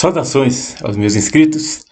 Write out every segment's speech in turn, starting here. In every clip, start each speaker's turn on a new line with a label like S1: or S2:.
S1: Saudações aos meus inscritos.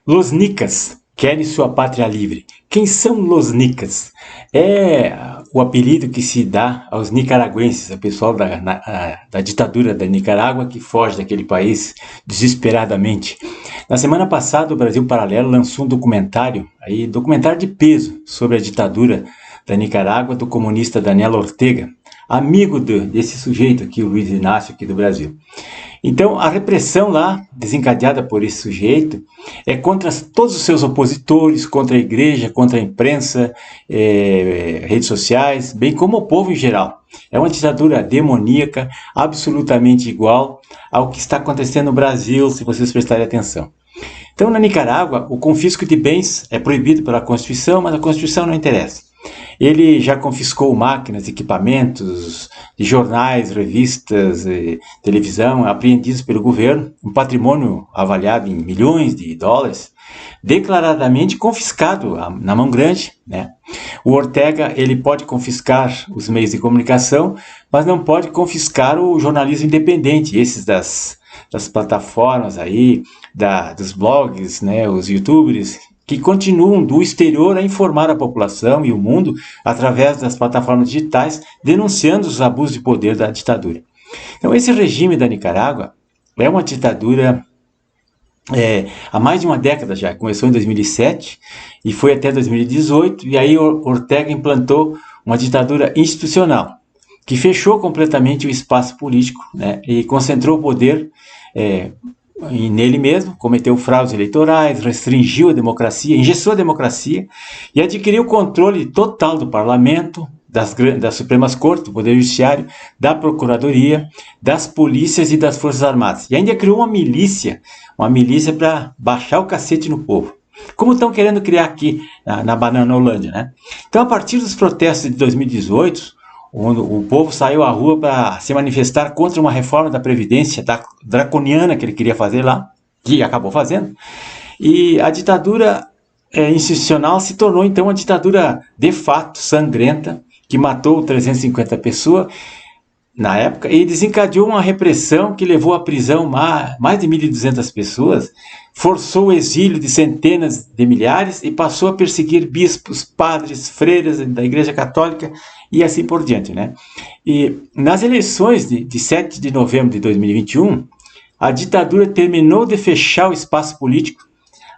S1: Los Nicas querem sua pátria livre. Quem são Los Nicas? É o apelido que se dá aos nicaragüenses, o pessoal da ditadura da Nicarágua que foge daquele país desesperadamente. Na semana passada, o Brasil Paralelo lançou um documentário de peso sobre a ditadura da Nicarágua do comunista Daniel Ortega, amigo desse sujeito aqui, o Luiz Inácio aqui do Brasil. Então, a repressão lá, desencadeada por esse sujeito, é contra todos os seus opositores, contra a igreja, contra a imprensa, redes sociais, bem como o povo em geral. É uma ditadura demoníaca, absolutamente igual ao que está acontecendo no Brasil, se vocês prestarem atenção. Então, na Nicarágua, o confisco de bens é proibido pela Constituição, mas a Constituição não interessa. Ele já confiscou máquinas, equipamentos de jornais, revistas, televisão, apreendidos pelo governo, um patrimônio avaliado em milhões de dólares, declaradamente confiscado na mão grande, né? O Ortega, ele pode confiscar os meios de comunicação, mas não pode confiscar o jornalismo independente, esses das plataformas aí, dos blogs, né, os youtubers, que continuam do exterior a informar a população e o mundo através das plataformas digitais, denunciando os abusos de poder da ditadura. Então, esse regime da Nicarágua é uma ditadura há mais de uma década já. Começou em 2007 e foi até 2018, e aí Ortega implantou uma ditadura institucional, que fechou completamente o espaço político, né, e concentrou o poder nele mesmo, cometeu fraudes eleitorais, restringiu a democracia, engessou a democracia e adquiriu o controle total do parlamento, das Supremas Cortes, do Poder Judiciário, da Procuradoria, das polícias e das Forças Armadas. E ainda criou uma milícia para baixar o cacete no povo. Como estão querendo criar aqui na Bananolândia, né? Então, a partir dos protestos de 2018, o povo saiu à rua para se manifestar contra uma reforma da Previdência draconiana que ele queria fazer lá, que acabou fazendo, e a ditadura institucional se tornou então uma ditadura de fato sangrenta, que matou 350 pessoas na época e desencadeou uma repressão que levou à prisão mais de 1.200 pessoas, forçou o exílio de centenas de milhares e passou a perseguir bispos, padres, freiras da Igreja Católica e assim por diante, né? E nas eleições de 7 de novembro de 2021, a ditadura terminou de fechar o espaço político,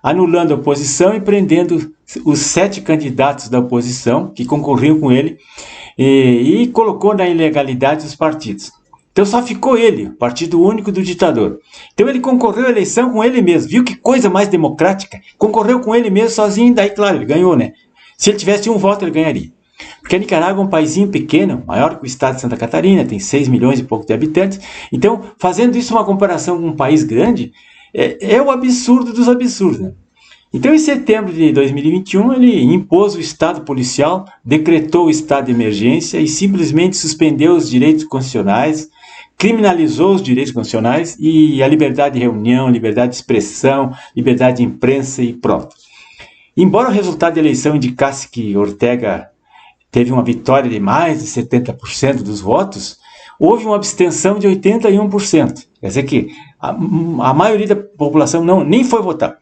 S1: anulando a oposição e prendendo os 7 candidatos da oposição que concorriam com ele e colocou na ilegalidade os partidos. Então só ficou ele, o partido único do ditador. Então ele concorreu à eleição com ele mesmo. Viu que coisa mais democrática? Concorreu com ele mesmo sozinho, daí claro, ele ganhou, né? Se ele tivesse um voto, ele ganharia. Porque a Nicarágua é um paizinho pequeno, maior que o estado de Santa Catarina, tem 6 milhões e pouco de habitantes. Então, fazendo isso uma comparação com um país grande, é o absurdo dos absurdos, né? Então, em setembro de 2021, ele impôs o estado policial, decretou o estado de emergência e simplesmente suspendeu os direitos constitucionais, criminalizou os direitos constitucionais e a liberdade de reunião, liberdade de expressão, liberdade de imprensa e pronto. Embora o resultado da eleição indicasse que Ortega teve uma vitória de mais de 70% dos votos, houve uma abstenção de 81%. Quer dizer que a maioria da população nem foi votar.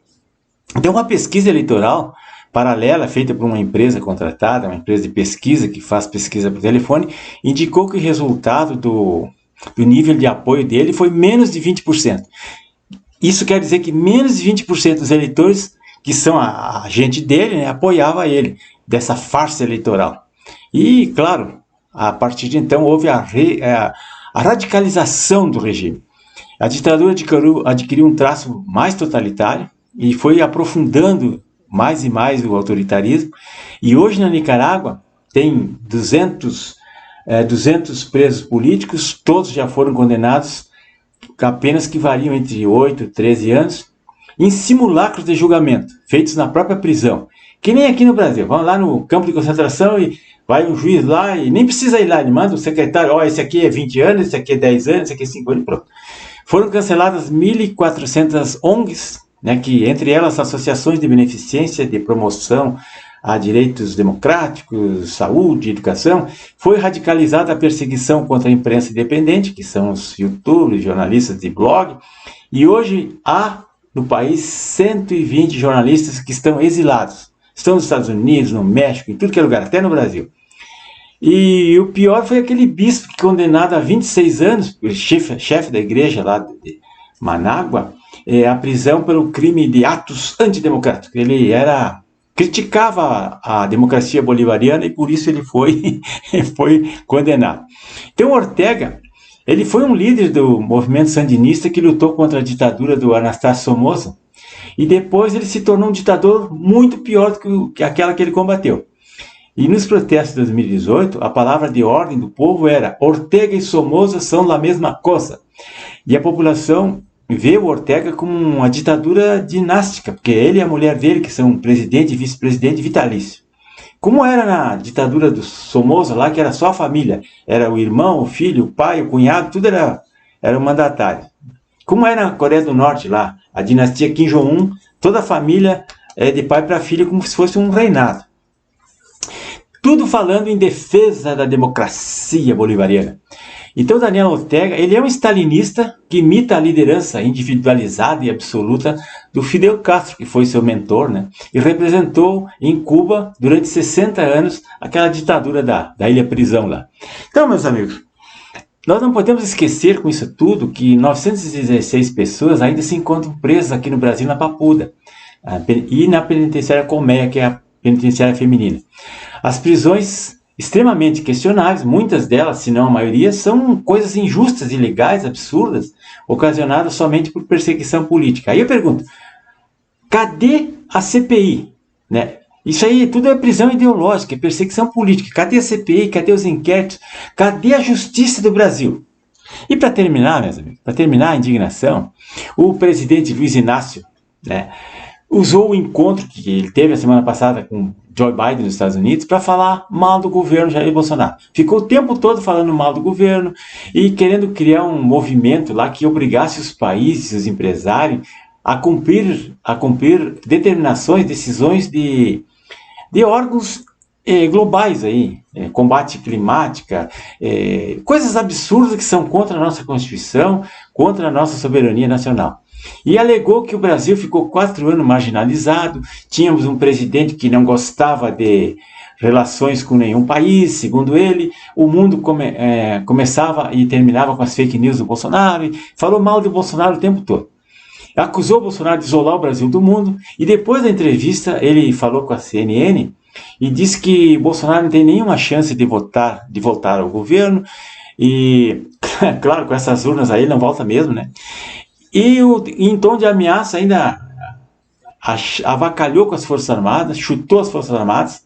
S1: Então, uma pesquisa eleitoral paralela, feita por uma empresa contratada, uma empresa de pesquisa que faz pesquisa por telefone, indicou que o resultado do nível de apoio dele foi menos de 20%. Isso quer dizer que menos de 20% dos eleitores, que são a gente dele, né, apoiava ele, dessa farsa eleitoral. E, claro, a partir de então houve a radicalização do regime. A ditadura adquiriu um traço mais totalitário e foi aprofundando mais e mais o autoritarismo. E hoje na Nicarágua tem 200 presos políticos, todos já foram condenados, apenas que variam entre 8 e 13 anos, em simulacros de julgamento, feitos na própria prisão. Que nem aqui no Brasil, vão lá no campo de concentração e vai um juiz lá e nem precisa ir lá, ele manda o secretário, esse aqui é 20 anos, esse aqui é 10 anos, esse aqui é 5 anos, pronto. Foram canceladas 1.400 ONGs, né, que entre elas associações de beneficência, de promoção a direitos democráticos, saúde, educação. Foi radicalizada a perseguição contra a imprensa independente, que são os youtubers, jornalistas de blog, E hoje há no país 120 jornalistas que estão exilados. Estão nos Estados Unidos, no México, em tudo que é lugar, até no Brasil. E o pior foi aquele bispo que condenado a 26 anos, chefe da igreja lá de Manágua, à prisão pelo crime de atos antidemocráticos. Ele criticava a democracia bolivariana e por isso ele foi condenado. Então Ortega, ele foi um líder do movimento sandinista que lutou contra a ditadura do Anastácio Somoza e depois ele se tornou um ditador muito pior do que aquela que ele combateu. E nos protestos de 2018, a palavra de ordem do povo era Ortega e Somoza são a mesma coisa. E a população vê o Ortega como uma ditadura dinástica, porque ele e a mulher dele, que são presidente e vice-presidente vitalício. Como era na ditadura do Somoza, lá que era só a família, era o irmão, o filho, o pai, o cunhado, tudo era o mandatário. Como é na Coreia do Norte lá, a dinastia Kim Jong-un, toda a família é de pai para filho como se fosse um reinado. Tudo falando em defesa da democracia bolivariana. Então Daniel Ortega, ele é um stalinista que imita a liderança individualizada e absoluta do Fidel Castro, que foi seu mentor, né? E representou em Cuba, durante 60 anos, aquela ditadura da ilha-prisão lá. Então, meus amigos, nós não podemos esquecer com isso tudo que 916 pessoas ainda se encontram presas aqui no Brasil, na Papuda, e na penitenciária Colmeia, que é a penitenciária feminina. As prisões extremamente questionáveis, muitas delas, se não a maioria, são coisas injustas, ilegais, absurdas, ocasionadas somente por perseguição política. Aí eu pergunto, cadê a CPI? Né? Isso aí tudo é prisão ideológica, é perseguição política. Cadê a CPI? Cadê os inquéritos? Cadê a justiça do Brasil? E para terminar, meus amigos, para terminar a indignação, o presidente Luiz Inácio, né, usou o encontro que ele teve a semana passada com Joe Biden nos Estados Unidos para falar mal do governo Jair Bolsonaro. Ficou o tempo todo falando mal do governo e querendo criar um movimento lá que obrigasse os países, os empresários, a cumprir determinações, decisões de órgãos globais aí, combate climática, coisas absurdas que são contra a nossa Constituição, contra a nossa soberania nacional. E alegou que o Brasil ficou 4 anos marginalizado, tínhamos um presidente que não gostava de relações com nenhum país, segundo ele, o mundo começava e terminava com as fake news do Bolsonaro, e falou mal do Bolsonaro o tempo todo. Acusou o Bolsonaro de isolar o Brasil do mundo, e depois da entrevista ele falou com a CNN e disse que Bolsonaro não tem nenhuma chance de voltar ao governo, e claro, com essas urnas aí não volta mesmo, né? E em tom de ameaça ainda avacalhou com as Forças Armadas, chutou as Forças Armadas,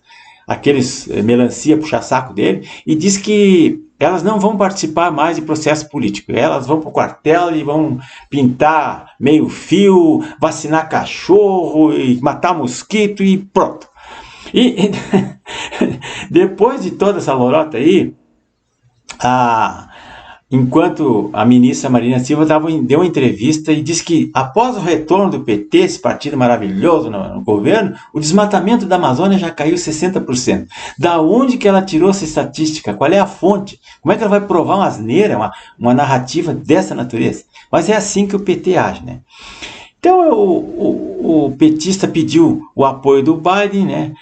S1: aqueles melancia puxa-saco dele, e disse que elas não vão participar mais de processo político. Elas vão para o quartel e vão pintar meio fio, vacinar cachorro, e matar mosquito e pronto. E depois de toda essa lorota aí, enquanto a ministra Marina Silva deu uma entrevista e disse que após o retorno do PT, esse partido maravilhoso no governo, o desmatamento da Amazônia já caiu 60%. Da onde que ela tirou essa estatística? Qual é a fonte? Como é que ela vai provar uma asneira, uma narrativa dessa natureza? Mas é assim que o PT age, né? Então o petista pediu o apoio do Biden, né,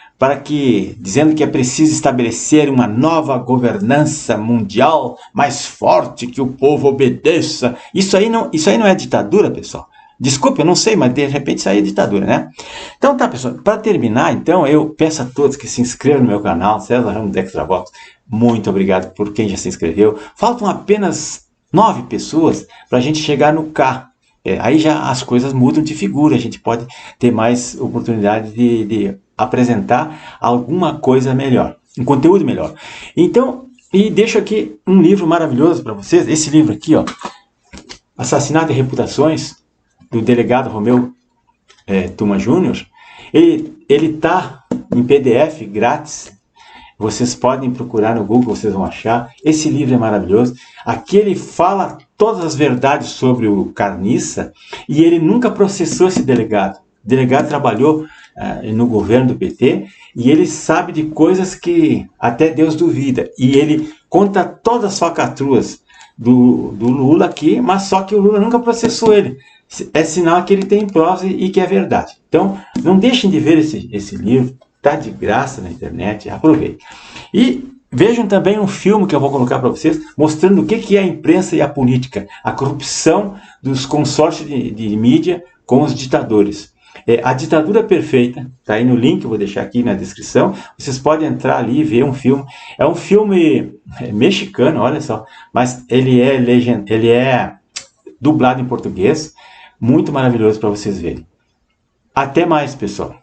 S1: dizendo que é preciso estabelecer uma nova governança mundial mais forte, que o povo obedeça. Isso aí não é ditadura, pessoal. Desculpe, eu não sei, mas de repente isso aí é ditadura, né? Então tá, pessoal, para terminar, então, eu peço a todos que se inscrevam no meu canal, César Ramos Extra Vox. Muito obrigado por quem já se inscreveu. Faltam apenas 9 pessoas para a gente chegar no K. Aí já as coisas mudam de figura, a gente pode ter mais oportunidade de apresentar alguma coisa melhor, um conteúdo melhor. Então, e deixo aqui um livro maravilhoso para vocês, esse livro aqui, ó, Assassinato e Reputações, do delegado Romeu Tuma Júnior. Ele está em PDF grátis. Vocês podem procurar no Google, vocês vão achar. Esse livro é maravilhoso. Aqui ele fala todas as verdades sobre o Carniça e ele nunca processou esse delegado. O delegado trabalhou no governo do PT e ele sabe de coisas que até Deus duvida. E ele conta todas as falcatruas do Lula aqui, mas só que o Lula nunca processou ele. é sinal que ele tem prosa e que é verdade. Então, não deixem de ver esse livro, está de graça na internet, aproveitem. E vejam também um filme que eu vou colocar para vocês, mostrando o que é a imprensa e a política, a corrupção dos consórcios de mídia com os ditadores. A Ditadura Perfeita, está aí no link, eu vou deixar aqui na descrição, vocês podem entrar ali e ver um filme. É um filme mexicano, olha só, mas ele é dublado em português, muito maravilhoso para vocês verem. Até mais, pessoal!